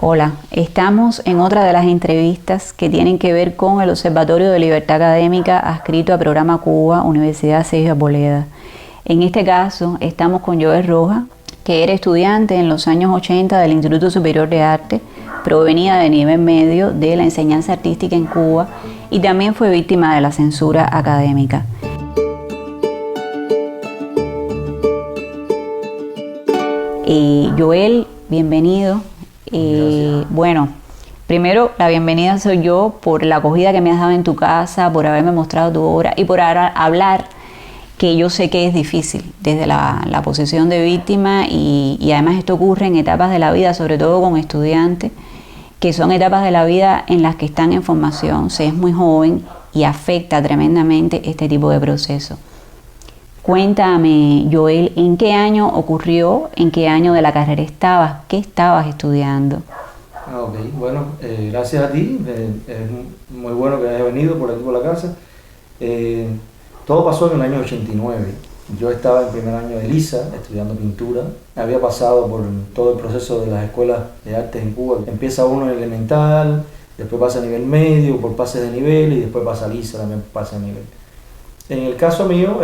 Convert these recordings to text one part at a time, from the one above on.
Hola, estamos en otra de las entrevistas que tienen que ver con el Observatorio de Libertad Académica adscrito a Programa Cuba, Universidad Sergio Arboleda. En este caso estamos con Joel Rojas, que era estudiante en los años 80 del Instituto Superior de Arte, provenía de nivel medio de la enseñanza artística en Cuba y también fue víctima de la censura académica. Joel, bienvenido. Bueno, primero la bienvenida soy yo por la acogida que me has dado en tu casa, por haberme mostrado tu obra y por hablar, que yo sé que es difícil desde la posición de víctima y además esto ocurre en etapas de la vida, sobre todo con estudiantes, que son etapas de la vida en las que están en formación, se es muy joven y afecta tremendamente este tipo de proceso. Cuéntame, Joel, ¿en qué año ocurrió? ¿En qué año de la carrera estabas? ¿Qué estabas estudiando? Ok, bueno, gracias a ti, es muy bueno que hayas venido por aquí por la casa. Todo pasó en el año 89. Yo estaba en primer año de LISA, estudiando pintura. Había pasado por todo el proceso de las escuelas de artes en Cuba. Empieza uno en elemental, después pasa a nivel medio, por pases de nivel, y después pasa a LISA, también pasa a nivel. En el caso mío,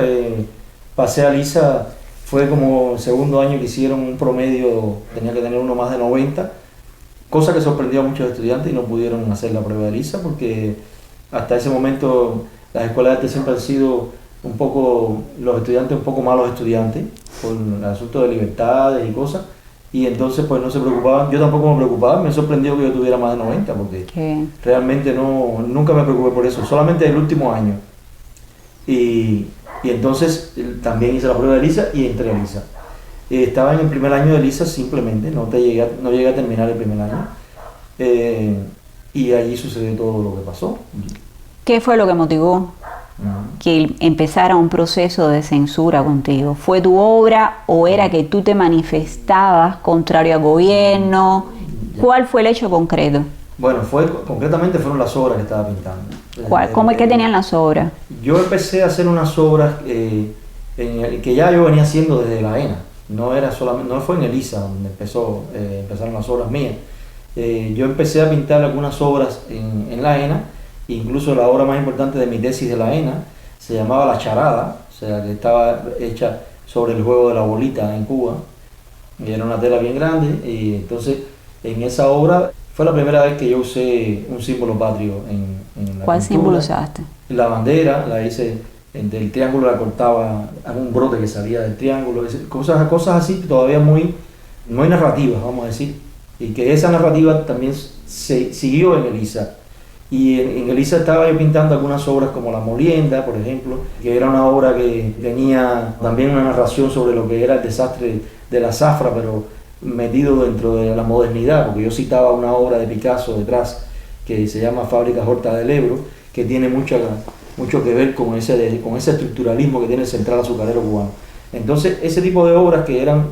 pasé a LISA, fue como el segundo año que hicieron un promedio, tenía que tener uno más de 90, cosa que sorprendió a muchos estudiantes y no pudieron hacer la prueba de LISA porque hasta ese momento las escuelas de arte siempre han sido un poco, los estudiantes un poco malos estudiantes, por el asunto de libertades y cosas, y entonces pues no se preocupaban, yo tampoco me preocupaba, me sorprendió que yo tuviera más de 90 porque realmente nunca me preocupé por eso, solamente el último año. Y entonces también hice la prueba de LISA y entré a LISA. Estaba en el primer año de LISA simplemente, no llegué a terminar el primer año. Y allí sucedió todo lo que pasó. ¿Qué fue lo que motivó que empezara un proceso de censura contigo? ¿Fue tu obra o era que tú te manifestabas contrario al gobierno? ¿Cuál fue el hecho concreto? Bueno, concretamente fueron las obras que estaba pintando. ¿Cómo es que tenían las obras? Yo empecé a hacer unas obras que ya yo venía haciendo desde la ENA. No fue en el ISA donde empezaron las obras mías. Yo empecé a pintar algunas obras en la ENA, incluso la obra más importante de mi tesis de la ENA se llamaba La Charada, o sea que estaba hecha sobre el juego de la bolita en Cuba. Y era una tela bien grande y entonces en esa obra fue la primera vez que yo usé un símbolo patrio en la ¿Cuál pintura. símbolo usaste? La bandera, la hice, del triángulo la cortaba algún brote que salía del triángulo, cosas así todavía muy narrativas, vamos a decir, y que esa narrativa también se siguió en el ISA. Y en el ISA estaba yo pintando algunas obras como La Molienda, por ejemplo, que era una obra que tenía también una narración sobre lo que era el desastre de la zafra, pero metido dentro de la modernidad, porque yo citaba una obra de Picasso detrás que se llama Fábricas Horta del Ebro, que tiene mucho que ver con ese estructuralismo que tiene el Central Azucarero Cubano. Entonces, ese tipo de obras que eran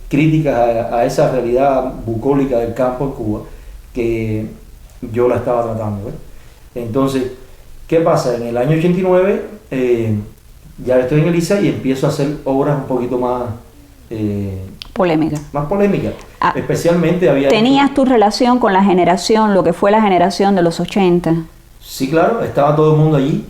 críticas a esa realidad bucólica del campo en Cuba, que yo la estaba tratando. Entonces, ¿qué pasa? En el año 89 ya estoy en el ISA y empiezo a hacer obras un poquito más polémica. Más polémica. Especialmente había... ¿Tenías tu relación con la generación, lo que fue la generación de los 80? Sí, claro, estaba todo el mundo allí,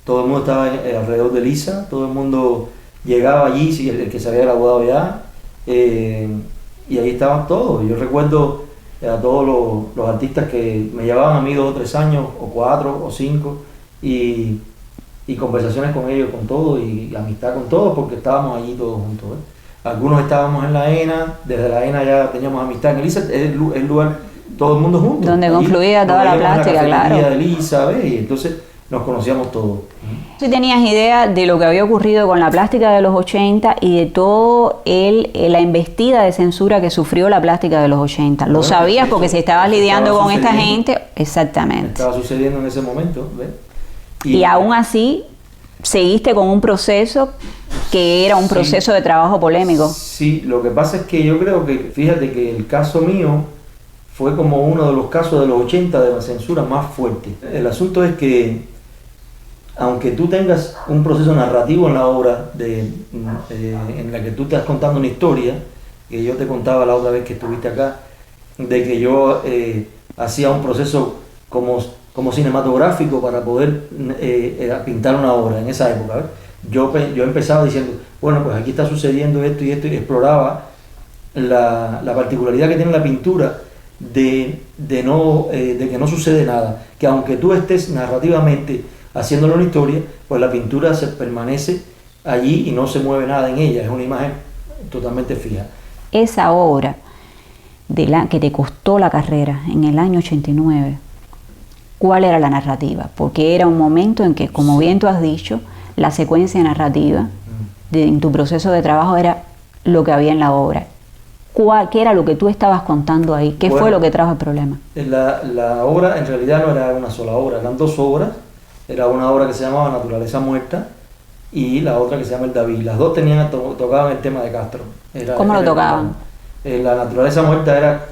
todo el mundo estaba alrededor de LISA, todo el mundo llegaba allí, el que se había graduado ya, y ahí estaban todos. Yo recuerdo a todos los artistas que me llevaban a mí 2 o 3 años, o 4 o 5, y conversaciones con ellos, con todos, y amistad con todos, porque estábamos allí todos juntos. Algunos estábamos en la ENA, desde la ENA ya teníamos amistad en el ISA, el lugar, todo el mundo juntos. Donde confluía toda la plástica, claro. Del ISA, y entonces nos conocíamos todos. ¿Sí tenías idea de lo que había ocurrido con la plástica de los 80 y de todo la embestida de censura que sufrió la plástica de los 80? ¿Lo sabías porque si estabas lidiando con esta gente? Exactamente. Estaba sucediendo en ese momento, ¿ves? Y aún así, seguiste con un proceso que era un proceso de trabajo polémico. Sí, lo que pasa es que yo creo que, fíjate que el caso mío fue como uno de los casos de los 80 de la censura más fuerte. El asunto es que, aunque tú tengas un proceso narrativo en la obra en la que tú estás contando una historia, que yo te contaba la otra vez que estuviste acá, de que yo hacía un proceso como cinematográfico para poder pintar una obra en esa época. ¿Ves? Yo empezaba diciendo, bueno, pues aquí está sucediendo esto y esto, y exploraba la particularidad que tiene la pintura de que no sucede nada, que aunque tú estés narrativamente haciéndolo una historia, pues la pintura se permanece allí y no se mueve nada en ella, es una imagen totalmente fija. Esa obra que te costó la carrera en el año 89, ¿cuál era la narrativa? Porque era un momento en que, como bien tú has dicho, la secuencia narrativa en tu proceso de trabajo era lo que había en la obra. ¿Qué era lo que tú estabas contando ahí? ¿Qué fue lo que trajo el problema? La obra en realidad no era una sola obra, eran dos obras. Era una obra que se llamaba Naturaleza Muerta y la otra que se llama El David. Las dos tocaban el tema de Castro. ¿Cómo lo tocaban? La Naturaleza Muerta era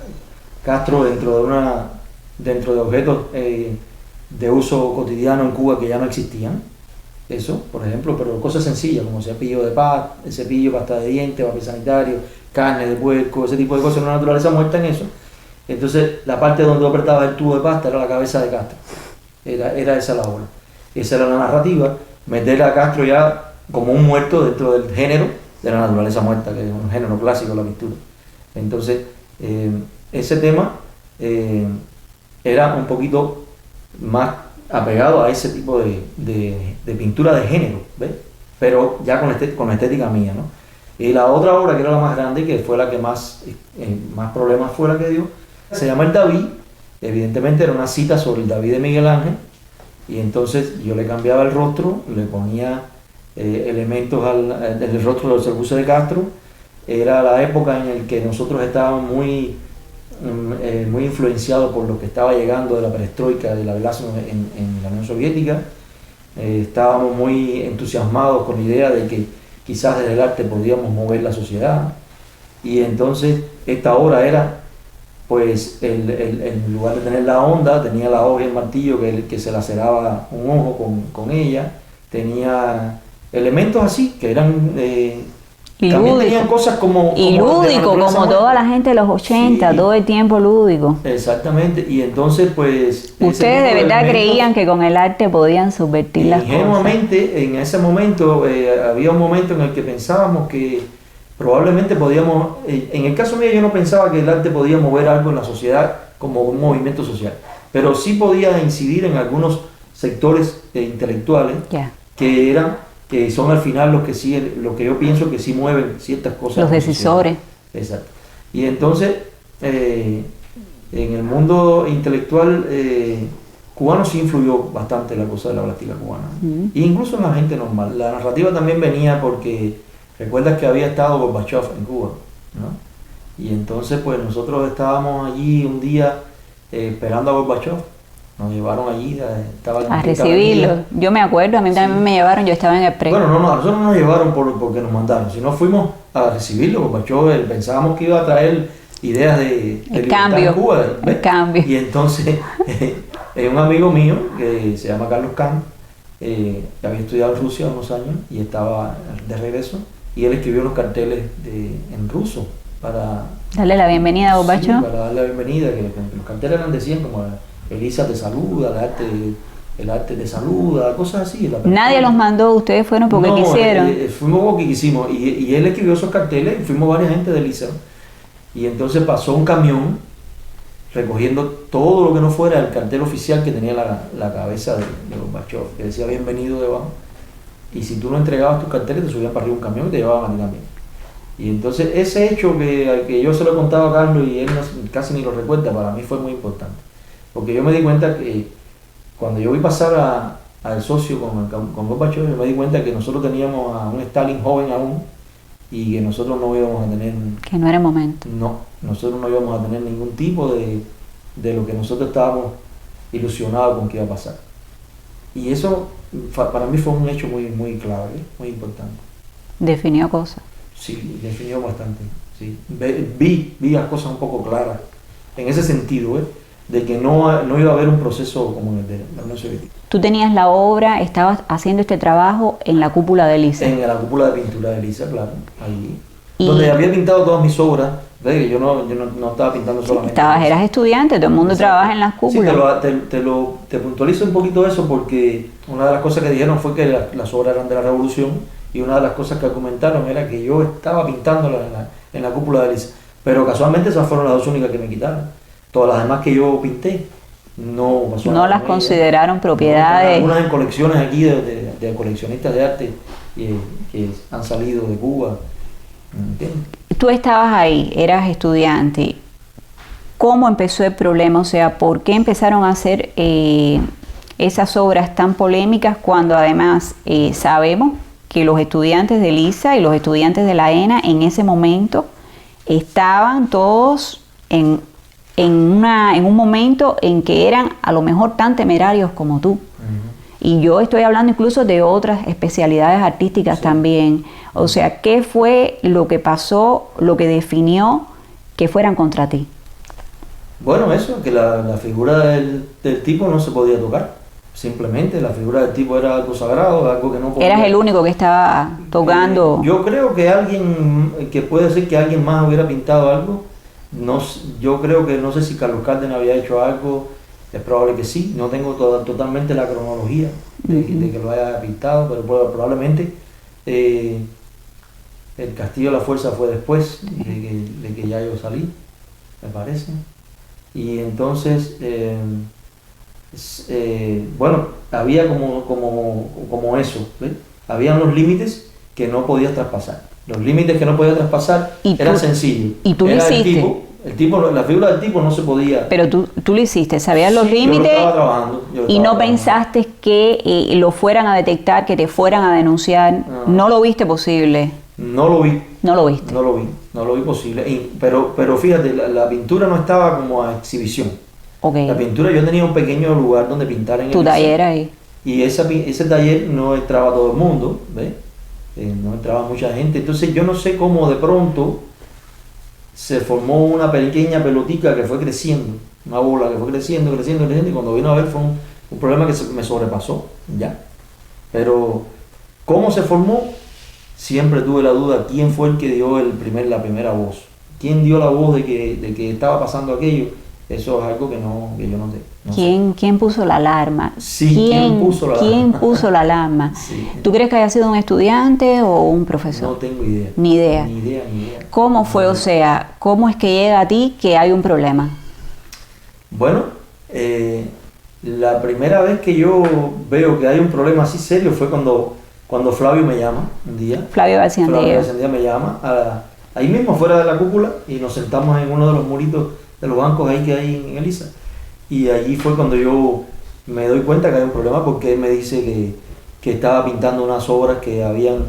Castro dentro de objetos de uso cotidiano en Cuba que ya no existían. Eso, por ejemplo, pero cosas sencillas como cepillo, pasta de dientes, papel sanitario, carne de puerco, ese tipo de cosas, una naturaleza muerta en eso. Entonces, la parte donde tú apretabas el tubo de pasta era la cabeza de Castro. Era esa la obra. Esa era la narrativa, meter a Castro ya como un muerto dentro del género de la naturaleza muerta, que es un género clásico de la pintura. Entonces, ese tema era un poquito más apegado a ese tipo de pintura de género, ¿ves? Pero ya con la estética mía, ¿no? Y la otra obra, que era la más grande, que fue la que más problemas fue la que dio, se llama El David. Evidentemente era una cita sobre el David de Miguel Ángel, y entonces yo le cambiaba el rostro, le ponía elementos del rostro del Serbuce de Castro. Era la época en la que nosotros estábamos muy influenciados por lo que estaba llegando de la perestroika, de la glasnost en la Unión Soviética. Estábamos muy entusiasmados con la idea de que quizás desde el arte podíamos mover la sociedad, y entonces esta obra era, pues, en lugar de tener la onda, tenía la hoja y el martillo que se laceraba un ojo con ella, tenía elementos así que eran también tenían cosas como lúdico, como toda la gente de los 80, sí, todo el tiempo lúdico. Exactamente, y entonces pues ustedes de verdad creían que con el arte podían subvertir las cosas. Ingenuamente en ese momento había un momento en el que pensábamos que probablemente podíamos, en el caso mío yo no pensaba que el arte podía mover algo en la sociedad como un movimiento social, pero sí podía incidir en algunos sectores intelectuales que son al final los que yo pienso que sí mueven ciertas cosas. Los decisores. Exacto. Y entonces, en el mundo intelectual cubano sí influyó bastante la cosa de la plástica cubana. E incluso en la gente normal. La narrativa también venía porque recuerdas que había estado Gorbachev en Cuba, ¿no? Y entonces pues nosotros estábamos allí un día esperando a Gorbachev. Nos llevaron allí a recibirlo. Yo me acuerdo, a mí también me llevaron, yo estaba en el pre. Bueno, no, a nosotros no nos llevaron porque nos mandaron, sino fuimos a recibirlo, porque pensábamos que iba a traer ideas de cambio, en Cuba. el cambio. Y entonces, un amigo mío, que se llama Carlos Kahn, que había estudiado en Rusia unos años y estaba de regreso, y él escribió unos carteles en ruso para darle la bienvenida a Gorbachev. Sí, para darle la bienvenida, que los carteles decían como Elisa te saluda, el arte te saluda, cosas así. Nadie los mandó, ustedes fueron porque quisieron. Fuimos porque quisimos, y él escribió esos carteles, y fuimos varias gente de Elisa, y entonces pasó un camión recogiendo todo lo que no fuera el cartel oficial que tenía la cabeza de Gorbachev, que decía bienvenido debajo, y si tú no entregabas tus carteles te subían para arriba un camión y te llevaban a ti también. Y entonces ese hecho que yo se lo contaba a Carlos y él casi ni lo recuerda, para mí fue muy importante. Porque yo me di cuenta que cuando yo vi pasar al socio con Gorbachev, yo me di cuenta que nosotros teníamos a un Stalin joven aún y que nosotros no íbamos a tener... Que no era el momento. No, nosotros no íbamos a tener ningún tipo de lo que nosotros estábamos ilusionados con que iba a pasar. Y eso para mí fue un hecho muy, muy clave, muy importante. ¿Definió cosas? Sí, definió bastante. Sí. Vi las cosas un poco claras en ese sentido, de que no iba a haber un proceso como el de la Unión Soviética. Tú tenías la obra, estabas haciendo este trabajo en la cúpula de Elisa. En la cúpula de pintura de Elisa, claro, allí. Donde había pintado todas mis obras ¿Ves? Yo no estaba pintando solamente. Eras estudiante, todo el mundo trabaja en las cúpulas. Sí, te puntualizo un poquito eso porque una de las cosas que dijeron fue que las obras eran de la Revolución y una de las cosas que argumentaron era que yo estaba pintándolas en la cúpula de Elisa. Pero casualmente esas fueron las dos únicas que me quitaron. Todas las demás que yo pinté no pasó nada. No las consideraron propiedades. Algunas en colecciones aquí de coleccionistas de arte que han salido de Cuba. ¿Entiendes? Tú estabas ahí, eras estudiante. ¿Cómo empezó el problema? O sea, ¿por qué empezaron a hacer esas obras tan polémicas cuando además sabemos que los estudiantes de Elisa y los estudiantes de la ENA en ese momento estaban todos en un momento en que eran a lo mejor tan temerarios como tú? Y yo estoy hablando incluso de otras especialidades artísticas también. O sea, ¿qué fue lo que pasó, lo que definió que fueran contra ti? Bueno, eso, que la figura del tipo no se podía tocar. Simplemente la figura del tipo era algo sagrado, algo que no podía... ¿Eras el único que estaba tocando? Yo creo que puede ser que alguien más hubiera pintado algo. No, yo creo que no sé si Carlos Cárdenas había hecho algo. Es probable que sí, no tengo totalmente la cronología de que lo haya pintado, pero probablemente el Castillo de la Fuerza fue después de que ya yo salí, me parece. Y entonces, bueno, había como eso, ¿ves? Habían los límites que no podías traspasar. Los límites que no podías traspasar eran sencillos. ¿Y tú lo hiciste? La figura del tipo no se podía... Pero tú lo hiciste, sabías los límites. Yo lo estaba trabajando. Y no pensaste que lo fueran a detectar, que te fueran a denunciar. No lo viste posible. No lo vi. No lo viste. No lo vi posible. Pero fíjate, la pintura no estaba como a exhibición. Okay. La pintura, yo tenía un pequeño lugar donde pintar en tu taller ahí. Y ese taller no entraba todo el mundo, ¿ves? No entraba mucha gente. Entonces yo no sé cómo de pronto se formó una pequeña pelotica que fue creciendo, una bola que fue creciendo, y cuando vino a ver fue un problema que me sobrepasó, ya. Pero cómo se formó, siempre tuve la duda, quién fue el que dio la primera voz, quién dio la voz de que estaba pasando aquello. Eso es algo que yo no sé. ¿Quién puso la alarma? Sí, ¿quién puso la alarma? Sí. ¿Tú crees que haya sido un estudiante o un profesor? No tengo idea. Ni idea. ¿Cómo fue? O sea, ¿cómo es que llega a ti que hay un problema? Bueno, la primera vez que yo veo que hay un problema así serio fue cuando Flavio me llama un día. Flavio García me llama ahí mismo fuera de la cúpula y nos sentamos en uno de los muritos de los bancos ahí que hay en Elisa. Y allí fue cuando yo me doy cuenta que hay un problema, porque él me dice que estaba pintando unas obras que habían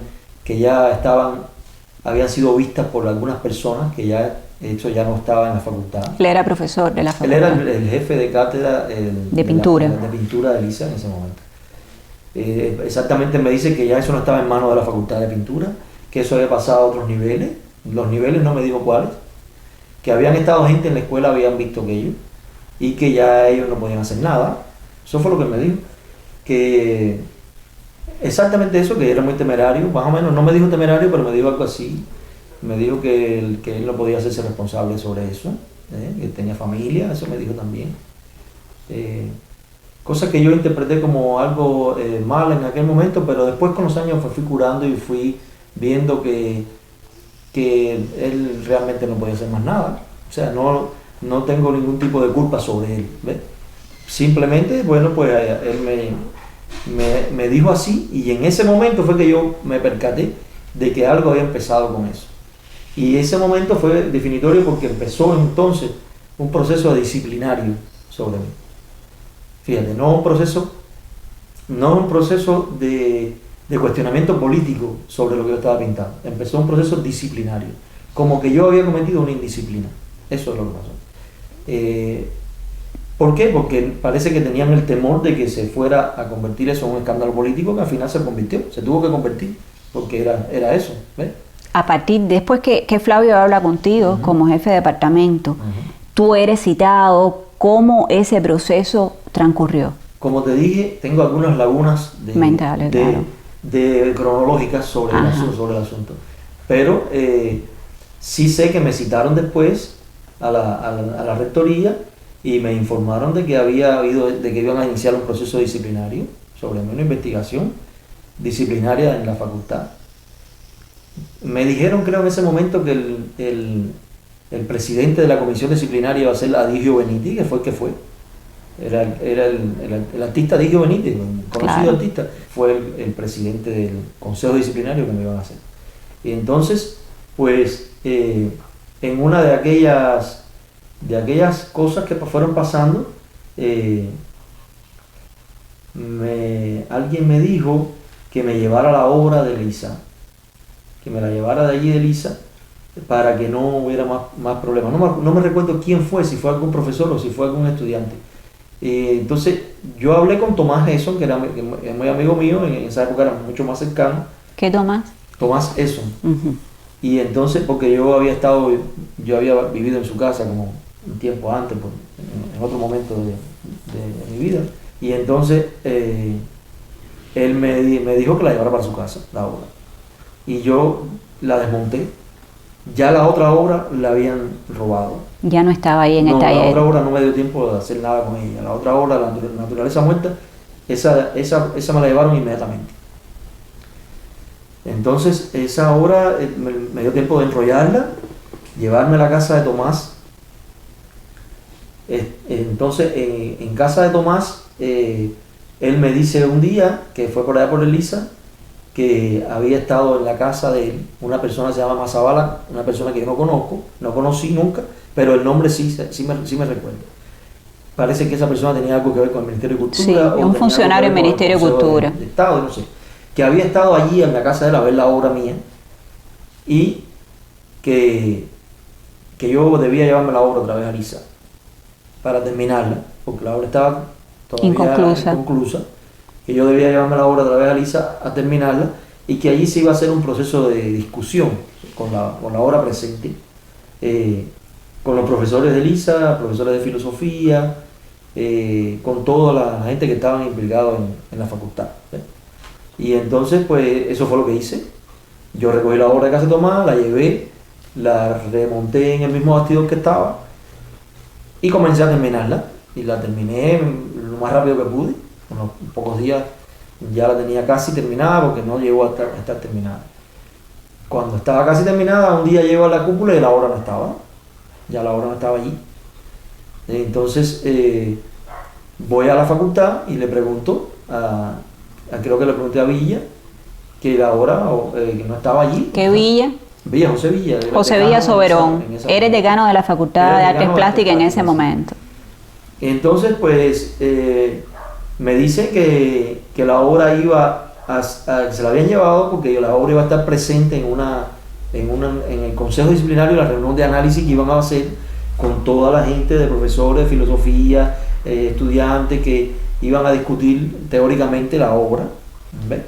sido vistas por algunas personas, que ya no estaba en la facultad. Él era profesor de la facultad. Él era el jefe de cátedra de pintura de Elisa en ese momento. Exactamente, me dice que ya eso no estaba en manos de la facultad de pintura, que eso había pasado a otros niveles. Los niveles no me dijo cuáles, que habían estado gente en la escuela, habían visto aquello y que ya ellos no podían hacer nada. Eso fue lo que me dijo, que exactamente eso, que era muy temerario, más o menos. No me dijo temerario, pero me dijo algo así. Me dijo que él no podía hacerse responsable sobre eso, que tenía familia, eso me dijo también. Cosa que yo interpreté como algo mal en aquel momento, pero después con los años fui curando y fui viendo que él realmente no podía hacer más nada. O sea, no tengo ningún tipo de culpa sobre él, ¿ves? Simplemente, bueno, pues él me dijo así, y en ese momento fue que yo me percaté de que algo había empezado con eso. Y ese momento fue definitorio porque empezó entonces un proceso disciplinario sobre mí. Fíjate, no un proceso de cuestionamiento político sobre lo que yo estaba pintando. Empezó un proceso disciplinario, como que yo había cometido una indisciplina. Eso es lo que pasó. ¿Por qué? Porque parece que tenían el temor de que se fuera a convertir eso en un escándalo político, que al final se convirtió, se tuvo que convertir, porque era eso, ¿ves? A partir, después que Flavio habla contigo como jefe de departamento, tú eres citado, ¿cómo ese proceso transcurrió? Como te dije, tengo algunas lagunas mentales, de cronológicas sobre el asunto. Pero Sí sé que me citaron después a la rectoría y me informaron de que de que iban a iniciar un proceso disciplinario sobre mí, una investigación disciplinaria en la facultad. Me dijeron, creo en ese momento, que el presidente de la comisión disciplinaria iba a ser Adigio Benítez, que fue el que fue. Era el artista Adigio Benítez, un conocido artista, fue el presidente del consejo disciplinario que me iban a hacer. Y entonces, pues, en una de aquellas cosas que fueron pasando, alguien me dijo que me llevara la obra de Lisa, que me la llevara de allí de Lisa, para que no hubiera más problemas. No me recuerdo quién fue, si fue algún profesor o si fue algún estudiante. Entonces yo hablé con Tomás Esson, que es muy amigo mío, en esa época era mucho más cercano. ¿Qué Tomás? Tomás Esson. Y entonces, porque yo había vivido en su casa como un tiempo antes, en otro momento de mi vida, y entonces él me dijo que la llevara para su casa, la obra. Y yo la desmonté. Ya la otra obra la habían robado. Ya no estaba ahí en el taller. La otra obra no me dio tiempo de hacer nada con ella. La otra obra, la naturaleza muerta, esa me la llevaron inmediatamente. Entonces esa obra me dio tiempo de enrollarla, llevarme a la casa de Tomás. Entonces en casa de Tomás, él me dice un día, que fue por allá por Elisa, que había estado en la casa de él una persona que se llama Mazabala, una persona que yo no conocí nunca, pero el nombre sí me recuerdo. Parece que esa persona tenía algo que ver con el Ministerio de Cultura. Sí, un funcionario del Ministerio de Cultura. De Estado, no sé. Que había estado allí en la casa de él a ver la obra mía y que yo debía llevarme la obra otra vez a Lisa para terminarla, porque la obra estaba todavía inconclusa, que yo debía llevarme la obra otra vez a Lisa a terminarla y que allí se iba a hacer un proceso de discusión con la obra presente, con los profesores de Lisa, profesores de filosofía, con toda la gente que estaban implicados en la facultad. Y entonces, pues, eso fue lo que hice. Yo recogí la obra de casa de Tomás, la llevé, la remonté en el mismo bastidor que estaba y comencé a terminarla. Y la terminé lo más rápido que pude. Unos pocos días ya la tenía casi terminada porque no llegó a estar terminada. Cuando estaba casi terminada, un día llego a la cúpula y la obra no estaba. Ya la obra no estaba allí. Entonces, voy a la facultad y le pregunto creo que le pregunté a Villa que la obra que no estaba allí. ¿Qué Villa? José Villa. José Villa Soberón. Eres decano de la Facultad de Artes Plásticas en ese momento. Entonces, pues, me dice que la obra se la habían llevado porque la obra iba a estar presente en el Consejo Disciplinario, la reunión de análisis que iban a hacer con toda la gente de profesores de filosofía, estudiantes que iban a discutir teóricamente la obra, ¿ves?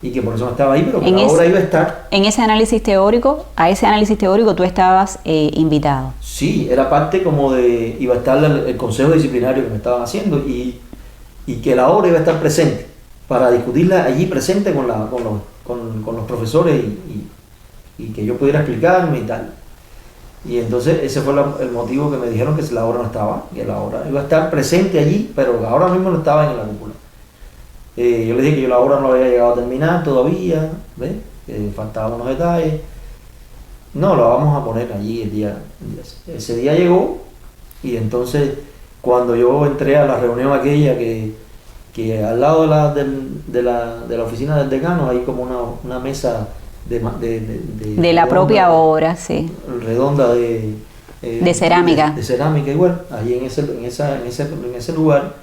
Y que por eso no estaba ahí, pero que la obra iba a estar. En ese análisis teórico, a ese análisis teórico tú estabas invitado. Sí, era parte como iba a estar el consejo disciplinario que me estaban haciendo y que la obra iba a estar presente, para discutirla allí presente con los profesores y que yo pudiera explicarme y tal. Y entonces ese fue el motivo que me dijeron que la obra no estaba, que la obra iba a estar presente allí, pero ahora mismo no estaba en la cúpula. Yo le dije que yo la obra no la había llegado a terminar todavía, ¿ves? Faltaban unos detalles. No, la vamos a poner allí ese día llegó y entonces cuando yo entré a la reunión aquella que al lado de la oficina del decano hay como una mesa de la propia obra, sí, redonda de cerámica, de cerámica igual, allí en ese lugar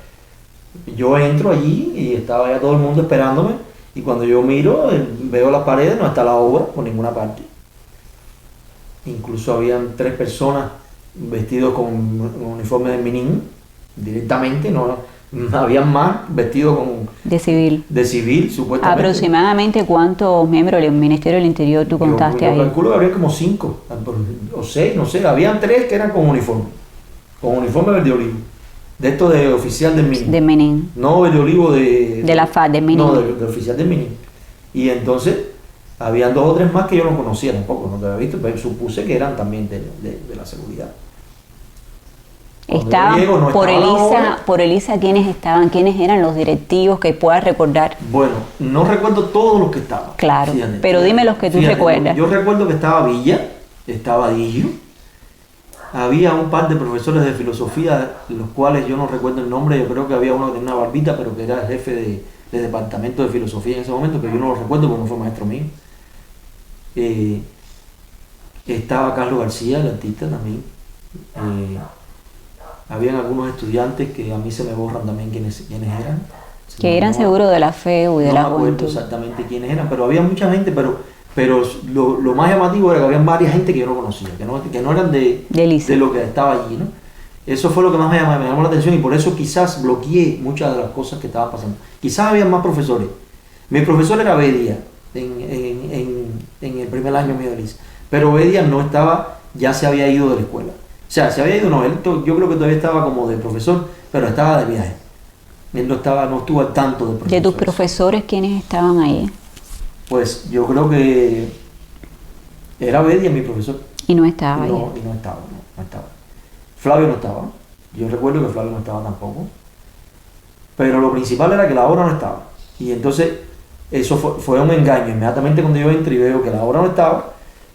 yo entro allí y estaba ya todo el mundo esperándome y cuando yo miro veo las paredes, no está la obra por ninguna parte. Incluso habían 3 personas vestidos con uniformes de Minin directamente, no habían más vestidos de civil supuestamente. ¿Aproximadamente cuántos miembros del Ministerio del Interior tú contaste ahí? Yo calculo que había como 5 o 6, no sé, habían 3 que eran con uniforme verde olivo, de esto de oficial del Minin. De Minin. No verde olivo de la FARC, del Minin. No, de oficial del Minin. Y entonces Habían 2 o 3 más que yo no conocía tampoco, no te había visto, pero supuse que eran también de la seguridad. Cuando yo Estaban llego, no por estaba la Elisa, obra. por Elisa, ¿quiénes estaban? ¿Quiénes eran los directivos que puedas recordar? Bueno, no recuerdo todos los que estaban. Claro, Fíjate, pero dime los que tú recuerdas. Yo recuerdo que estaba Villa, estaba Digio, había un par de profesores de filosofía, los cuales yo no recuerdo el nombre, yo creo que había uno que tenía una barbita, pero que era el jefe de departamento de filosofía en ese momento, que yo no lo recuerdo porque no fue maestro mío. Estaba Carlos García, el artista también. Habían algunos estudiantes que a mí se me borran también quiénes eran. Que eran seguro de la FEU y de no la me acuerdo juventud. exactamente quiénes eran, pero había mucha gente, pero lo más llamativo era que había varias gente que yo no conocía, que no eran de lo que estaba allí, ¿no? Eso fue lo que más me llamó la atención y por eso quizás bloqueé muchas de las cosas que estaban pasando. Quizás había más profesores. Mi profesor era Bedia en el primer año mío de Elisa, pero Bedia no estaba, ya se había ido de la escuela. O sea, se había ido, no, yo creo que todavía estaba como de profesor, pero estaba de viaje. Él no estuvo al tanto de profesores. ¿De tus profesores quiénes estaban ahí? Pues yo creo que era Bedia mi profesor. Y no estaba ahí. No estaba. Flavio no estaba. Yo recuerdo que Flavio no estaba tampoco. Pero lo principal era que la obra no estaba. Y entonces eso fue un engaño. Inmediatamente cuando yo entré y veo que la obra no estaba,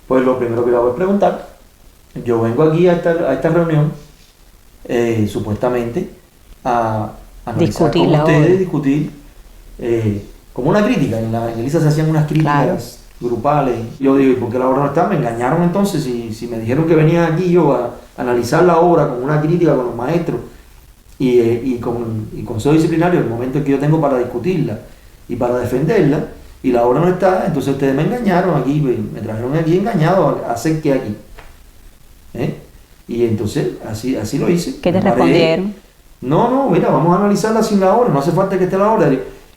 pues lo primero que le hago es preguntar. Yo vengo aquí a esta reunión, supuestamente, a discutir con la ustedes, obra. discutir, como una crítica. En Elisa se hacían unas críticas grupales. Yo digo, ¿y por qué la obra no está? Me engañaron entonces. Si me dijeron que venía aquí yo a analizar la obra con una crítica con los maestros y con consejo disciplinario, el momento en que yo tengo para discutirla y para defenderla, y la obra no está, entonces ustedes me engañaron aquí, me trajeron aquí engañado a hacer qué aquí. Y entonces así lo hice. ¿Qué te respondieron? No, mira, vamos a analizarla sin la obra, no hace falta que esté la obra.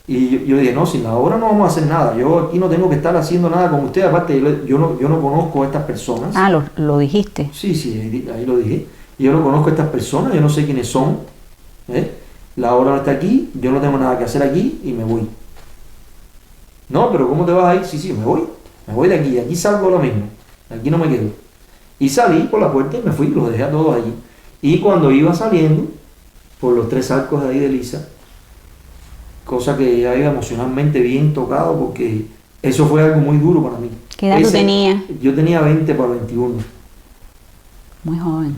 Y yo dije, no, sin la obra no vamos a hacer nada, yo aquí no tengo que estar haciendo nada con ustedes, aparte yo no conozco a estas personas. Ah, lo dijiste. Sí, ahí lo dije. Yo no conozco a estas personas, yo no sé quiénes son. La obra no está aquí, yo no tengo nada que hacer aquí y me voy. No, pero ¿cómo te vas a ir? Sí, me voy de aquí salgo ahora mismo, aquí no me quedo. Y salí por la puerta y me fui, los dejé a todos allí. Y cuando iba saliendo por los 3 arcos de ahí de Elisa, cosa que ya iba emocionalmente bien tocado porque eso fue algo muy duro para mí. ¿Qué edad tú tenías? Yo tenía 20 para 21. Muy joven.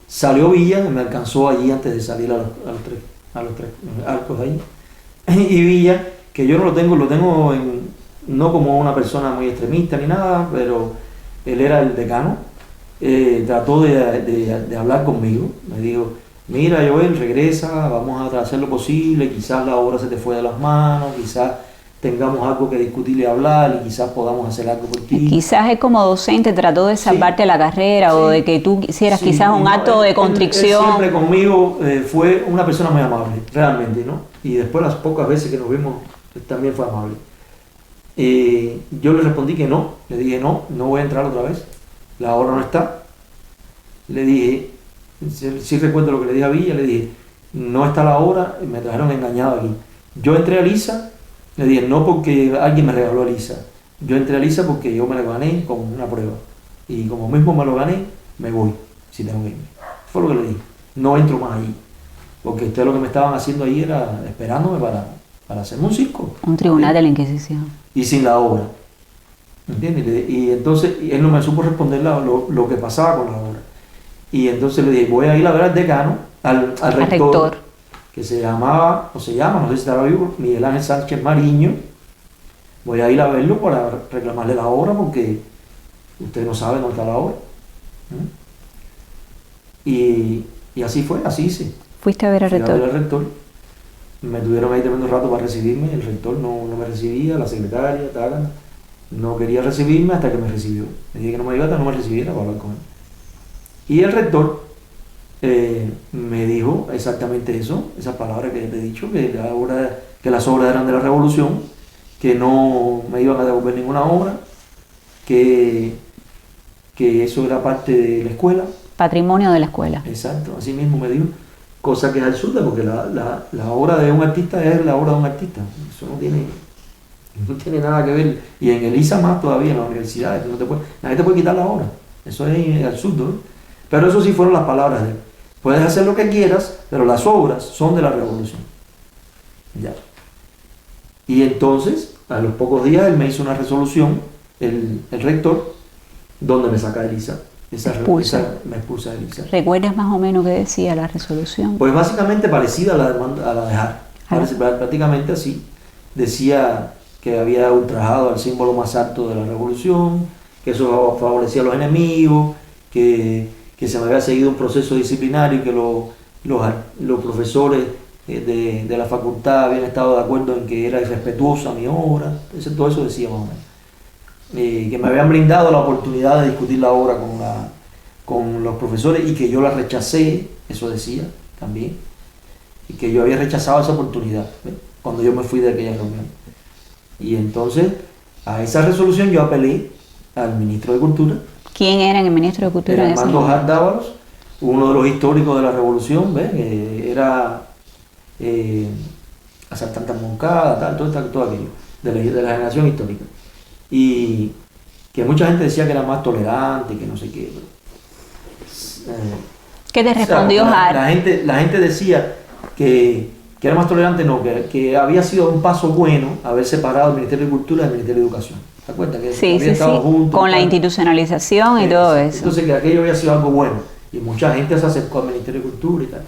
Salió Villa, me alcanzó allí antes de salir a los tres arcos de ahí. Y Villa, que yo no lo tengo no como una persona muy extremista ni nada, pero él era el decano, trató de hablar conmigo, me dijo, mira Joel, regresa, vamos a hacer lo posible, quizás la obra se te fue de las manos, quizás tengamos algo que discutir y hablar y quizás podamos hacer algo por ti. Quizás él como docente trató de salvarte la carrera o de que tú hicieras quizás un acto de contrición. Él siempre conmigo fue una persona muy amable, realmente, ¿no? Y después las pocas veces que nos vimos, él también fue amable. Yo le respondí que no, le dije no voy a entrar otra vez, la obra no está. Le dije, sí recuerdo lo que le dije a Villa, le dije, no está la obra, me trajeron engañado aquí. Yo entré a Elisa, le dije, no porque alguien me regaló a Elisa, yo entré a Elisa porque yo me la gané con una prueba. Y como mismo me lo gané, me voy, si tengo que irme. Fue lo que le dije, no entro más allí, porque ustedes lo que me estaban haciendo ahí era esperándome para hacerme un circo. Un tribunal de la Inquisición. Y sin la obra. ¿Entiendes? Y entonces él no me supo responder lo que pasaba con la obra. Y entonces le dije, voy a ir a ver al decano, al rector, que se llamaba, o se llama, no sé si estará vivo, Miguel Ángel Sánchez Mariño. Voy a ir a verlo para reclamarle la obra porque usted no sabe dónde está la obra. Y así fue, así hice. ¿Fuiste a ver al rector? Fui a ver al rector. Me tuvieron ahí tremendo rato para recibirme, el rector no me recibía, la secretaria, no quería recibirme hasta que me recibió. Le dije que no me iba hasta que no me recibiera para hablar con él. Y el rector me dijo exactamente eso, esas palabras que te he dicho, que las obras eran de la revolución, que no me iban a devolver ninguna obra, que eso era parte de la escuela. Patrimonio de la escuela. Exacto, así mismo me dijo. Cosa que es absurda porque la obra de un artista es la obra de un artista. Eso no tiene No tiene nada que ver. Y en ELISA más todavía, en las universidades, nadie te puede quitar la hora. Eso es absurdo, ¿eh? Pero eso sí fueron las palabras de él. Puedes hacer lo que quieras, pero las obras son de la revolución. Ya. Y entonces, a los pocos días, él me hizo una resolución, el rector, donde me saca de ELISA. Me expulsa de ELISA. ¿Recuerdas más o menos qué decía la resolución? Pues básicamente parecida a la de Hart. Prácticamente así. Decía que había ultrajado al símbolo más alto de la revolución, que eso favorecía a los enemigos, que se me había seguido un proceso disciplinario y que los profesores de la facultad habían estado de acuerdo en que era irrespetuosa mi obra. Entonces, todo eso decía más o menos. Que me habían brindado la oportunidad de discutir la obra con los profesores y que yo la rechacé, eso decía también, y que yo había rechazado esa oportunidad, ¿ves? Cuando yo me fui de aquella reunión. Y entonces a esa resolución yo apelé al ministro de Cultura. ¿Quién era el ministro de Cultura? Era Armando Hart Dávalos, uno de los históricos de la revolución, ¿ves? Era asaltante a Moncada, todo aquello, de la generación histórica. Y que mucha gente decía que era más tolerante, que no sé qué. ¿Qué te respondió Hart? La gente decía que era más tolerante, no, que había sido un paso bueno haber separado el Ministerio de Cultura del Ministerio de Educación. ¿Te acuerdas? Que sí, había estado juntos, con la institucionalización y todo eso. Entonces que aquello había sido algo bueno. Y mucha gente se acercó al Ministerio de Cultura y tal.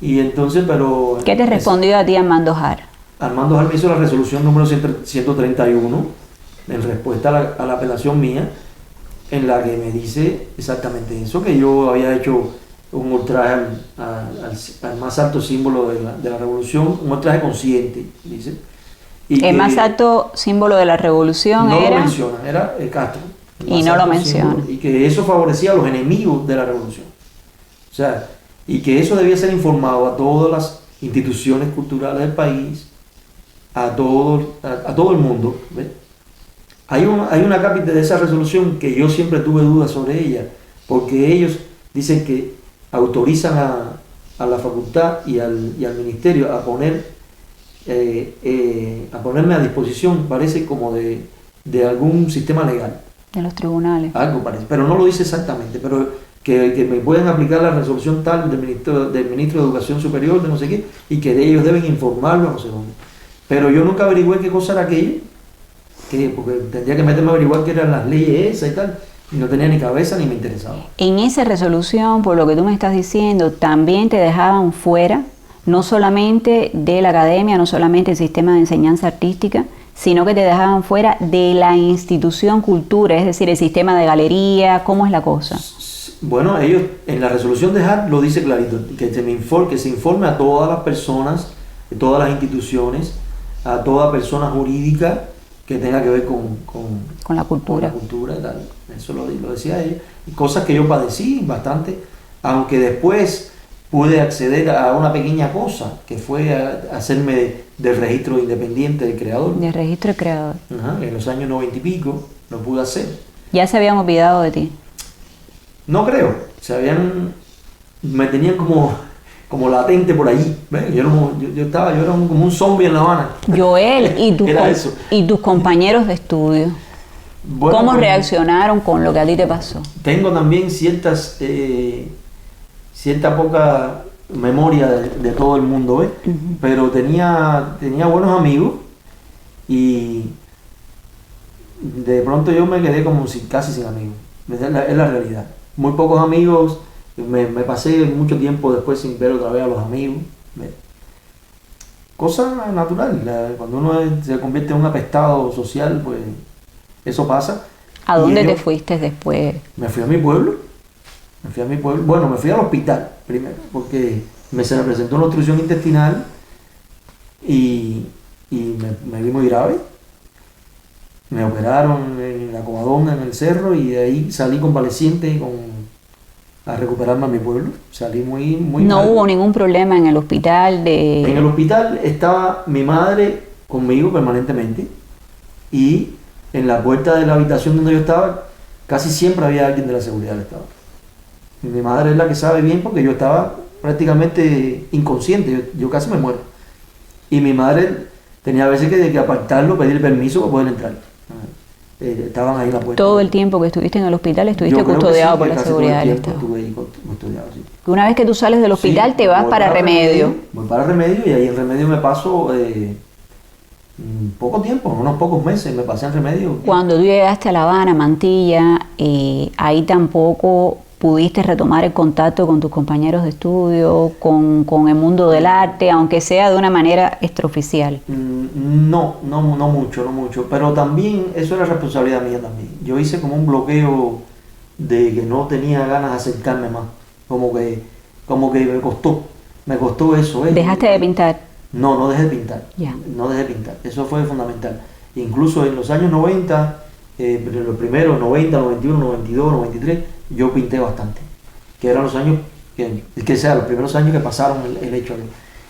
Y entonces, pero... ¿Qué te respondió a ti Armando Hart? Armando Hart me hizo la resolución número 131 en respuesta a la apelación mía, en la que me dice exactamente eso, que yo había hecho un ultraje al más alto símbolo de la revolución, un ultraje consciente, dice. Y el más alto símbolo de la revolución no era... lo menciona, era el Castro. Y no lo menciona. Símbolo, y que eso favorecía a los enemigos de la revolución. O sea, y que eso debía ser informado a todas las instituciones culturales del país, a todo el mundo, ¿ves? Hay una cápita de esa resolución que yo siempre tuve dudas sobre ella, porque ellos dicen que autorizan a la facultad y al ministerio a ponerme a disposición, parece como de algún sistema legal. De los tribunales. Algo parece, pero no lo dice exactamente, pero que me pueden aplicar la resolución tal del ministro de Educación Superior, de no sé qué, y que ellos deben informarlo a no sé dónde. Pero yo nunca averigüé qué cosa era aquello, porque tendría que meterme a averiguar qué eran las leyes esas y tal, y no tenía ni cabeza ni me interesaba. En esa resolución, por lo que tú me estás diciendo, también te dejaban fuera, no solamente de la academia, no solamente el sistema de enseñanza artística, sino que te dejaban fuera de la institución cultura, es decir, el sistema de galería. ¿Cómo es la cosa? Bueno, ellos en la resolución de Hart lo dice clarito, que se informe a todas las personas, de todas las instituciones, a toda persona jurídica que tenga que ver con la cultura. Con la cultura y tal. Eso lo decía ella. Y cosas que yo padecí bastante, aunque después pude acceder a una pequeña cosa, que fue hacerme del registro independiente del creador. Del registro del creador. Ajá, en los años 90 y pico lo pude hacer. ¿Ya se habían olvidado de ti? No creo. Me tenían como latente por allí. ¿Ves? Yo era como un zombie en La Habana. Joel, ¿y tus compañeros de estudio? Bueno, ¿cómo reaccionaron con lo que a ti te pasó? Tengo también cierta poca memoria de todo el mundo, ¿ves? Uh-huh. Pero tenía buenos amigos y de pronto yo me quedé como casi sin amigos. Es la realidad. Muy pocos amigos. Me pasé mucho tiempo después sin ver otra vez a los amigos. Cosa natural. Cuando uno se convierte en un apestado social, pues eso pasa. ¿A dónde te fuiste después? Me fui a mi pueblo. Bueno, me fui al hospital primero, porque se me presentó una obstrucción intestinal y me vi muy grave. Me operaron en la Covadonga, en el cerro, y de ahí salí convaleciente a recuperarme a mi pueblo. Salí muy ¿No mal. hubo ningún problema en el hospital? En el hospital estaba mi madre conmigo permanentemente, y en la puerta de la habitación donde yo estaba casi siempre había alguien de la seguridad del Estado. Mi madre es la que sabe bien, porque yo estaba prácticamente inconsciente, yo casi me muero. Y mi madre tenía a veces que apartarlo, pedir permiso para poder entrar. Estaban ahí en la puerta. Todo el tiempo que estuviste en el hospital estuviste Yo creo que custodiado sí, por que la casi todo el seguridad del tiempo Estado. estuve ahí custodiado, sí. Una vez que tú sales del hospital Sí, te vas voy para Remedio. Voy para Remedio y ahí en Remedio me paso poco tiempo, unos pocos meses me pasé en Remedio. Cuando tú llegaste a La Habana, Mantilla, ahí tampoco pudiste retomar el contacto con tus compañeros de estudio, con el mundo del arte, aunque sea de una manera extraoficial. No mucho, pero también eso era responsabilidad mía también. Yo hice como un bloqueo de que no tenía ganas de acercarme más, como que me costó eso. ¿Dejaste de pintar? No dejé de pintar, Ya. no dejé de pintar, eso fue fundamental. Incluso en los años 90, los primeros 90, 91, 92, 93, yo pinté bastante, que eran los años, los primeros años que pasaron el hecho de...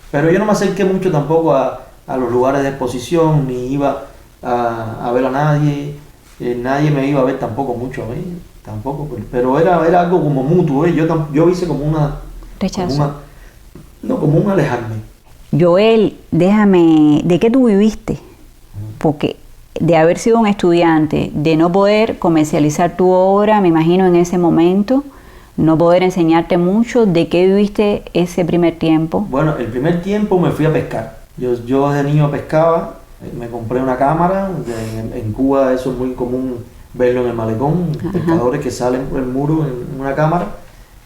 Pero yo no me acerqué mucho tampoco a los lugares de exposición, ni iba a ver a nadie, nadie me iba a ver tampoco mucho a mí, tampoco, pero era algo como mutuo, yo hice como una... Rechazo. Como un alejarme. Joel, déjame, ¿de qué tú viviste? Porque de haber sido un estudiante, de no poder comercializar tu obra, me imagino en ese momento, no poder enseñarte mucho, ¿de qué viviste ese primer tiempo? Bueno, el primer tiempo me fui a pescar. Yo de niño pescaba, me compré una cámara, en Cuba eso es muy común verlo en el malecón, pescadores que salen por el muro en una cámara,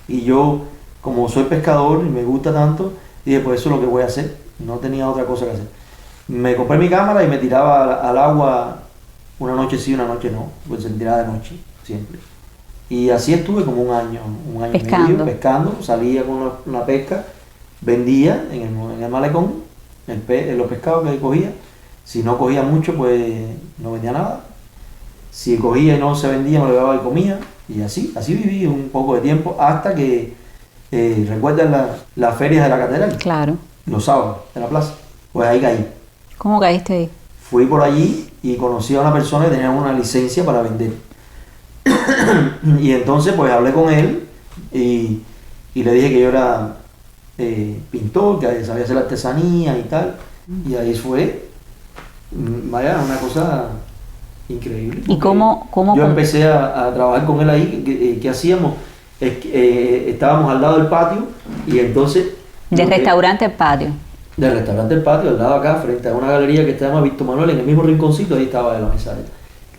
y yo, como soy pescador y me gusta tanto, dije, pues eso es lo que voy a hacer, no tenía otra cosa que hacer. Me compré mi cámara y me tiraba al agua una noche sí, una noche no, pues se tiraba de noche, siempre. Y así estuve como un año pescando. Y medio, pescando, salía con una pesca, vendía en el malecón los pescados que cogía. Si no cogía mucho, pues no vendía nada. Si cogía y no se vendía, me lo llevaba y comía. Y así viví un poco de tiempo hasta que, ¿recuerdan las ferias de la catedral? Claro. Los sábados, en la plaza. Pues ahí caí. ¿Cómo caíste ahí? Fui por allí y conocí a una persona que tenía una licencia para vender. Y entonces pues hablé con él y le dije que yo era pintor, que sabía hacer artesanía y tal. Y ahí fue, vaya, una cosa increíble. ¿Y cómo yo empecé a trabajar con él ahí, ¿qué hacíamos? Estábamos al lado del patio y entonces... ¿De restaurante al patio? Del restaurante El Patio, al lado acá, frente a una galería que se llama Víctor Manuel, en el mismo rinconcito, ahí estaba la mesa.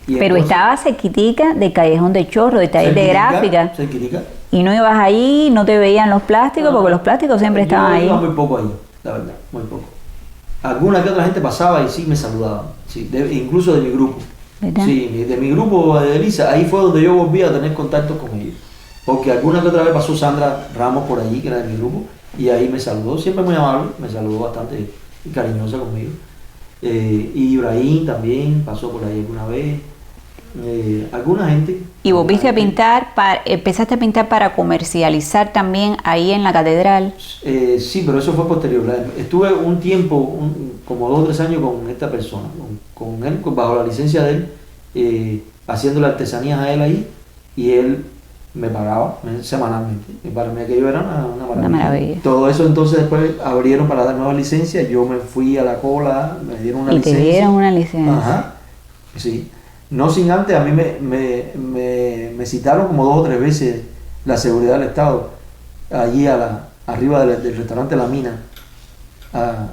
Pero estaba cerquitica del Callejón del Chorro, del taller de gráfica. Cerquitica. Y no ibas ahí, no te veían los plásticos, porque los plásticos siempre estaban ahí. Yo iba muy poco ahí, la verdad, muy poco. Alguna que otra gente pasaba y sí me saludaban, sí, incluso de mi grupo. ¿Verdad? Sí, de mi grupo de Elisa, ahí fue donde yo volví a tener contacto con ellos. Porque alguna que otra vez pasó Sandra Ramos por allí, que era de mi grupo, y ahí me saludó, siempre muy amable, me saludó bastante cariñosa conmigo. Y Ibrahim también pasó por ahí alguna vez, alguna gente. ¿Y volviste a pintar, empezaste a pintar para comercializar también ahí en la catedral? Sí, pero eso fue posterior. Estuve un tiempo, como 2 o 3 años con esta persona, con él, bajo la licencia de él, haciéndole artesanías a él ahí, y él me pagaba semanalmente. Y para mí aquello era una maravilla. Una maravilla. Todo eso entonces después abrieron para dar nuevas licencias, yo me fui a la cola, me dieron una licencia. Y te dieron una licencia. Ajá, sí. No sin antes, a mí me citaron como 2 o 3 veces la seguridad del Estado, allí arriba del restaurante La Mina, a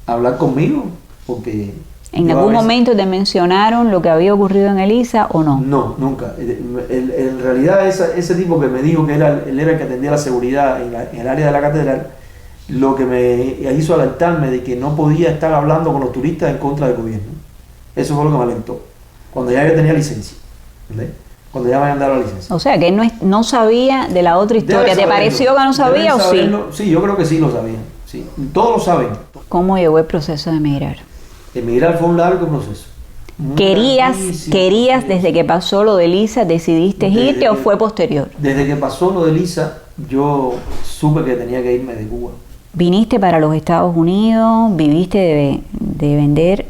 hablar conmigo, porque... ¿En algún momento te mencionaron lo que había ocurrido en Elisa o no? No, nunca. En realidad ese tipo que me dijo que él era el que atendía la seguridad en el área de la catedral, lo que me hizo alertarme de que no podía estar hablando con los turistas en contra del gobierno. Eso fue lo que me alentó. Cuando ya yo tenía licencia. ¿Entendés? Cuando ya me habían dado la licencia. O sea, que él no sabía de la otra historia. ¿Te pareció que no sabía o sí? Sí, yo creo que sí lo sabían. Sí. Todos lo saben. ¿Cómo llegó el proceso de emigrar? Emigrar fue un largo proceso. ¿Querías desde que pasó lo de Elisa, decidiste irte o fue posterior? Desde que pasó lo de Elisa, yo supe que tenía que irme de Cuba. Viniste para los Estados Unidos, viviste de vender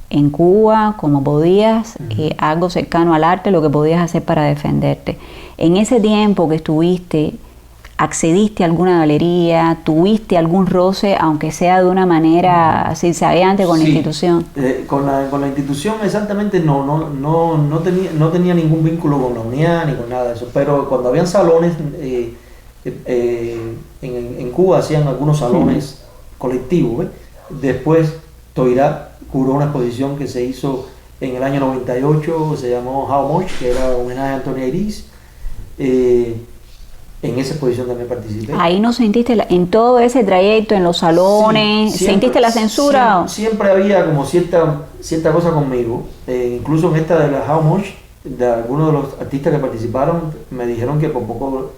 en Cuba como podías, algo cercano al arte, lo que podías hacer para defenderte. En ese tiempo que estuviste, ¿Accediste a alguna galería? ¿Tuviste algún roce, aunque sea de una manera zigzagueante con la institución? Con la institución exactamente no tenía ningún vínculo con la unidad ni con nada de eso, pero cuando habían salones, en Cuba hacían algunos salones colectivos, ¿ves? Después Toirá curó una exposición que se hizo en el año 98, se llamó How Much, que era un homenaje a Antonia Iris. En esa exposición también participé. Ahí no sentiste, en todo ese trayecto, en los salones, sí, siempre, ¿sentiste la censura? Siempre había como cierta cosa conmigo. Incluso en esta de la How Much, de algunos de los artistas que participaron, me dijeron que por poco...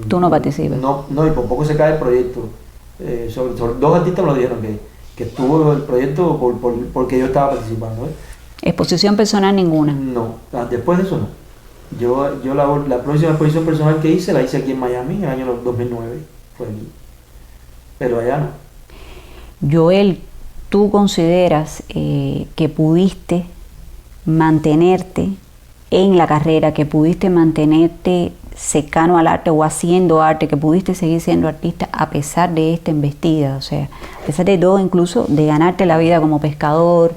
Tú no participas. No, y por poco se cae el proyecto. Sobre dos artistas me lo dijeron, que estuvo el proyecto porque yo estaba participando. ¿Exposición personal ninguna? No, después de eso no. Yo la próxima exposición personal que hice, la hice aquí en Miami en el año 2009, fue aquí. Pero allá no. Joel, ¿tú consideras que pudiste mantenerte en la carrera, que pudiste mantenerte cercano al arte o haciendo arte, que pudiste seguir siendo artista a pesar de esta embestida? O sea, a pesar de todo, incluso de ganarte la vida como pescador,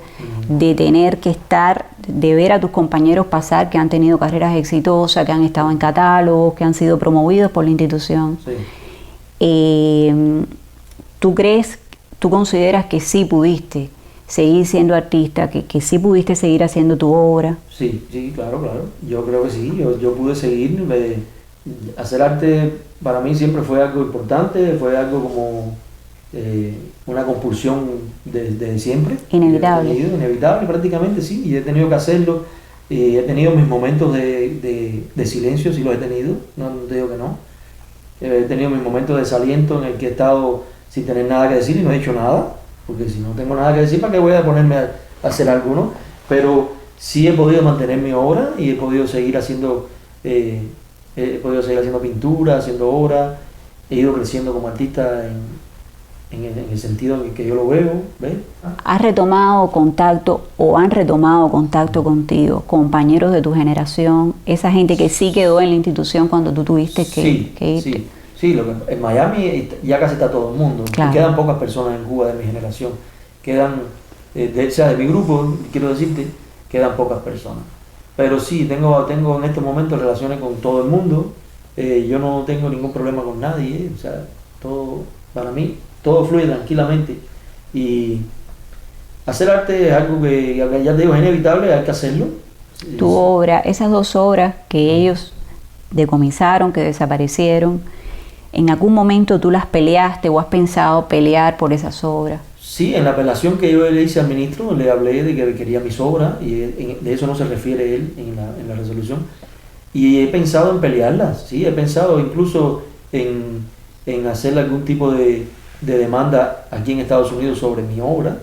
de tener que estar, de ver a tus compañeros pasar que han tenido carreras exitosas, que han estado en catálogos, que han sido promovidos por la institución. Sí. ¿Tú consideras que sí pudiste seguir siendo artista, que sí pudiste seguir haciendo tu obra? Sí, claro. Yo creo que sí, yo pude seguir. Hacer arte para mí siempre fue algo importante, fue algo como una compulsión desde siempre. Inevitable. Inevitable prácticamente, sí, y he tenido que hacerlo. He tenido mis momentos de silencio, sí los he tenido, no te digo que no. He tenido mis momentos de desaliento en el que he estado sin tener nada que decir y no he hecho nada, porque si no tengo nada que decir, ¿para qué voy a ponerme a hacer algo, no? Pero sí he podido mantener mi obra y he podido seguir haciendo pintura, haciendo obra. He ido creciendo como artista en el sentido en el que yo lo veo, ¿ves? ¿Has retomado contacto o han retomado contacto contigo compañeros de tu generación, esa gente que sí quedó en la institución cuando tú tuviste que irte? Sí, en Miami ya casi está todo el mundo. Claro. Quedan pocas personas en Cuba de mi generación. Quedan, de mi grupo, quiero decirte, quedan pocas personas. Pero sí, tengo en este momento relaciones con todo el mundo. Yo no tengo ningún problema con nadie. O sea, todo, para mí, todo fluye tranquilamente. Y hacer arte es algo que, ya te digo, es inevitable, hay que hacerlo. Tu obra, esas dos obras que ellos decomisaron, que desaparecieron, ¿en algún momento tú las peleaste o has pensado pelear por esas obras? Sí, en la apelación que yo le hice al ministro, le hablé de que quería mis obras, y de eso no se refiere él en la resolución. Y he pensado en pelearlas, sí, he pensado incluso en hacer algún tipo de demanda aquí en Estados Unidos sobre mi obra.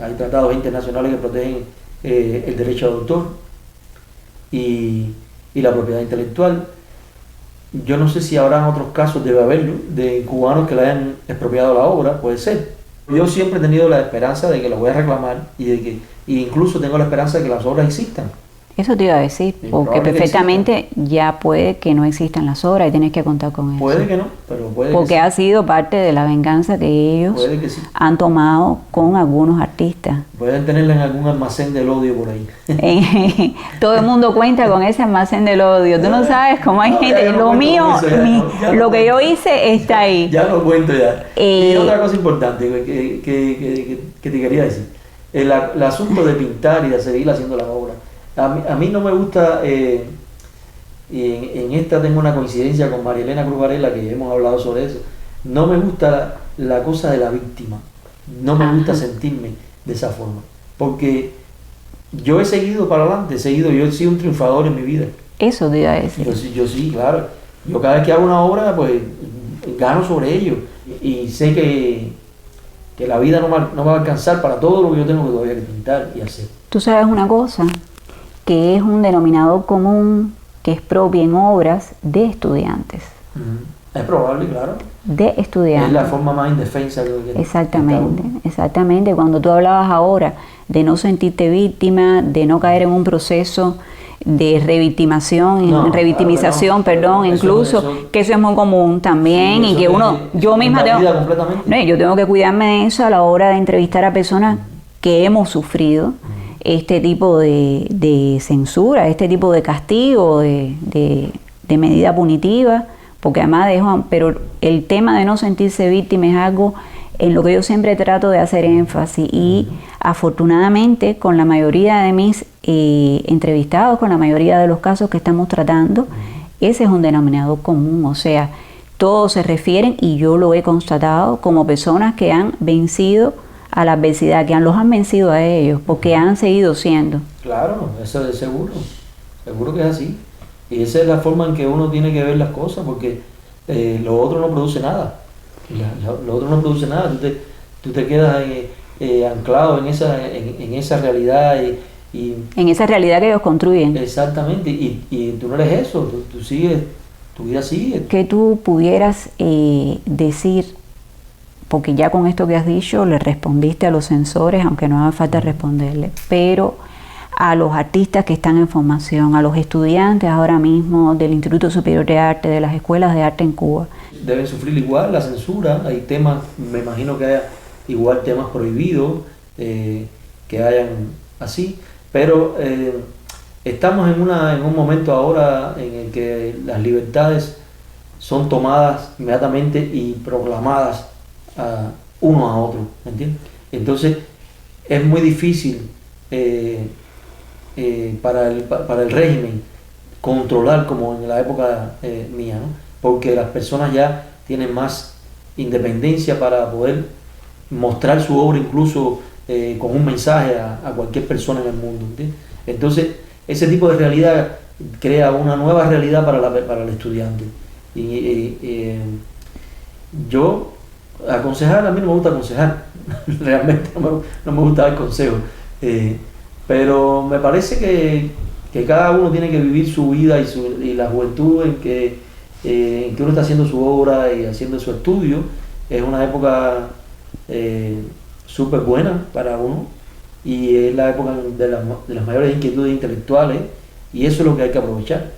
Hay tratados internacionales que protegen el derecho de autor y la propiedad intelectual. Yo no sé si habrán otros casos, debe haberlo, de cubanos que le hayan expropiado la obra, puede ser. Yo siempre he tenido la esperanza de que la voy a reclamar y incluso tengo la esperanza de que las obras existan. Eso te iba a decir, porque perfectamente ya puede que no existan las obras y tienes que contar con eso. Puede que no, pero puede porque que sí. Ha sido parte de la venganza que ellos sí. han tomado con algunos artistas. Pueden tenerla en algún almacén del odio por ahí. Todo el mundo cuenta con ese almacén del odio. Tú no sabes cómo hay gente. Lo mío, lo que yo hice está ahí. Ya lo cuento ya. Y otra cosa importante que te quería decir. El asunto de pintar y de seguir haciendo la obra. A mí no me gusta, y en esta tengo una coincidencia con María Elena Cruz Varela, que hemos hablado sobre eso. No me gusta la cosa de la víctima, no me gusta sentirme de esa forma, porque yo he seguido para adelante, yo he sido un triunfador en mi vida. Eso te iba a decir. Yo sí, claro. Yo cada vez que hago una obra, pues gano sobre ello, y sé que la vida no me va a alcanzar para todo lo que yo tengo que todavía que pintar y hacer. Tú sabes una cosa, que es un denominador común que es propio en obras de estudiantes. Es probable, claro. De estudiantes. Es la forma más indefensa que Exactamente. Cuando tú hablabas ahora de no sentirte víctima, de no caer en un proceso de revictimación, No, revictimización, claro que no. perdón, incluso, que eso es muy común también, Sí, y que uno, yo misma tengo, yo tengo que cuidarme de eso a la hora de entrevistar a personas que hemos sufrido este tipo de censura, este tipo de castigo, de medida punitiva, porque además pero el tema de no sentirse víctima es algo en lo que yo siempre trato de hacer énfasis, y afortunadamente con la mayoría de mis entrevistados, con la mayoría de los casos que estamos tratando, ese es un denominador común, o sea, todos se refieren, y yo lo he constatado, como personas que han vencido a la adversidad, que los han vencido a ellos, porque han seguido siendo. Claro, eso es seguro que es así. Y esa es la forma en que uno tiene que ver las cosas, porque lo otro no produce nada. Lo otro no produce nada. Tú te quedas anclado en esa realidad y en esa realidad que ellos construyen. Exactamente, y tú no eres eso, tú sigues, tu vida sigue. ¿Qué tú pudieras decir? Porque ya con esto que has dicho le respondiste a los censores, aunque no haga falta responderle, pero a los artistas que están en formación, a los estudiantes ahora mismo del Instituto Superior de Arte, de las escuelas de arte en Cuba. Deben sufrir igual la censura, hay temas, me imagino que haya igual temas prohibidos, que hayan así, pero estamos en un momento ahora en el que las libertades son tomadas inmediatamente y proclamadas uno a otro, ¿me entiendes? Entonces es muy difícil para el régimen controlar, como en la época mía, ¿no? Porque las personas ya tienen más independencia para poder mostrar su obra incluso con un mensaje a cualquier persona en el mundo, ¿entiendes? Entonces ese tipo de realidad crea una nueva realidad para el estudiante. Yo aconsejar, a mí no me gusta aconsejar, realmente no me gusta dar consejos, pero me parece que cada uno tiene que vivir su vida y la juventud en que uno está haciendo su obra y haciendo su estudio. Es una época súper buena para uno, y es la época de las mayores inquietudes intelectuales, y eso es lo que hay que aprovechar,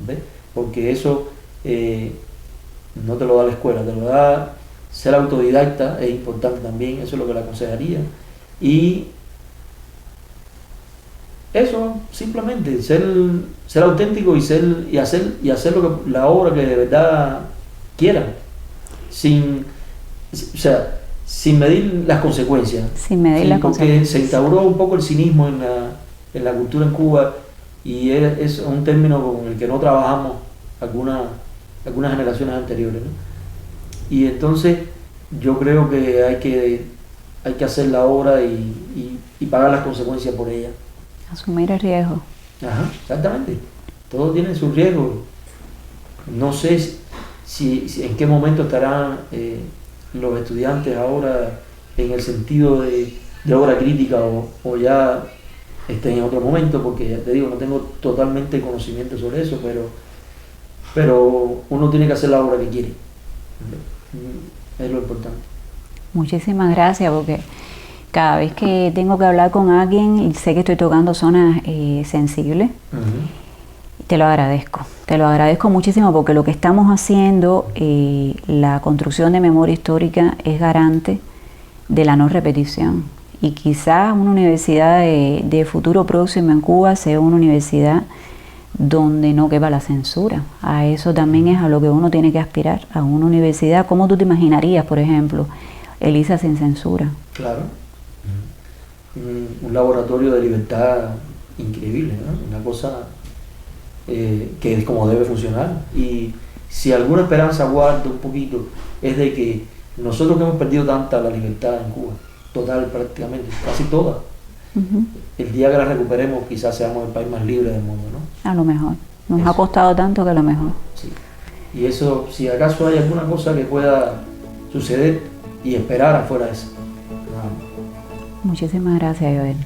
¿ves? Porque eso no te lo da la escuela, te lo da ser autodidacta, es importante también, eso es lo que le aconsejaría. Y eso, simplemente ser auténtico y hacer la obra que de verdad quieran, sin medir las consecuencias. Sin medir las consecuencias. Porque se instauró un poco el cinismo en la cultura en Cuba, y es un término con el que no trabajamos algunas generaciones anteriores, ¿no? Y entonces yo creo que hay que hacer la obra y pagar las consecuencias por ella. Asumir el riesgo. Ajá, exactamente. Todo tiene su riesgo. No sé si en qué momento estarán los estudiantes ahora en el sentido de obra crítica, o ya estén en otro momento, porque ya te digo, no tengo totalmente conocimiento sobre eso, pero uno tiene que hacer la obra que quiere. Es lo importante. Muchísimas gracias, porque cada vez que tengo que hablar con alguien, sé que estoy tocando zonas sensibles. Te lo agradezco muchísimo, porque lo que estamos haciendo, la construcción de memoria histórica, es garante de la no repetición. Y quizás una universidad de futuro próximo en Cuba sea una universidad donde no quepa la censura. A eso también es a lo que uno tiene que aspirar, a una universidad. ¿Cómo tú te imaginarías, por ejemplo, Elisa sin censura? Claro. Un laboratorio de libertad increíble, ¿no? Una cosa que es como debe funcionar. Y si alguna esperanza guardo un poquito, es de que nosotros que hemos perdido tanta la libertad en Cuba, total prácticamente, casi toda, el día que la recuperemos quizás seamos el país más libre del mundo, ¿no? A lo mejor. Nos ha costado tanto que a lo mejor. Sí. Y eso, si acaso hay alguna cosa que pueda suceder, y esperar afuera de eso. Muchísimas gracias, Joel.